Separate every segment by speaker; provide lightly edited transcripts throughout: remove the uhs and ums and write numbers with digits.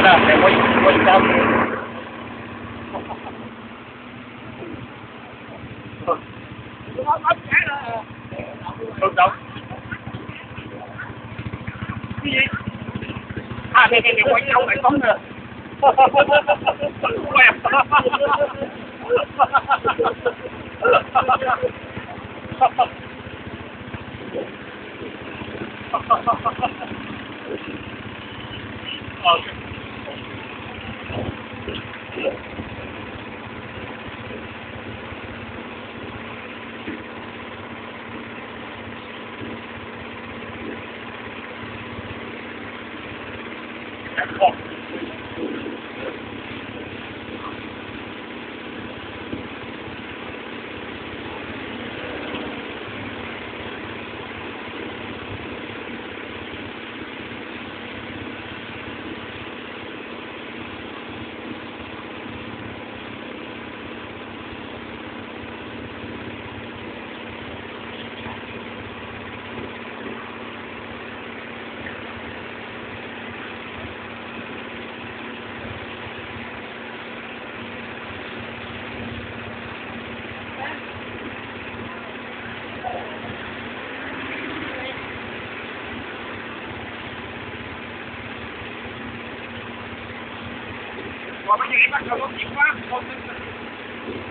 Speaker 1: là, moi, il tape. Không đâu. Cái gì? À, này quay nhau lại tóm nè. Quẹt. D'accord.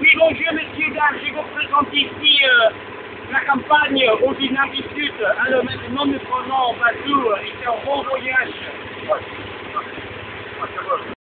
Speaker 1: Oui, bonjour messieurs, dames, je vous présente ici la campagne au Vietnam du Sud. Alors maintenant nous prenons un bateau et c'est un bon voyage.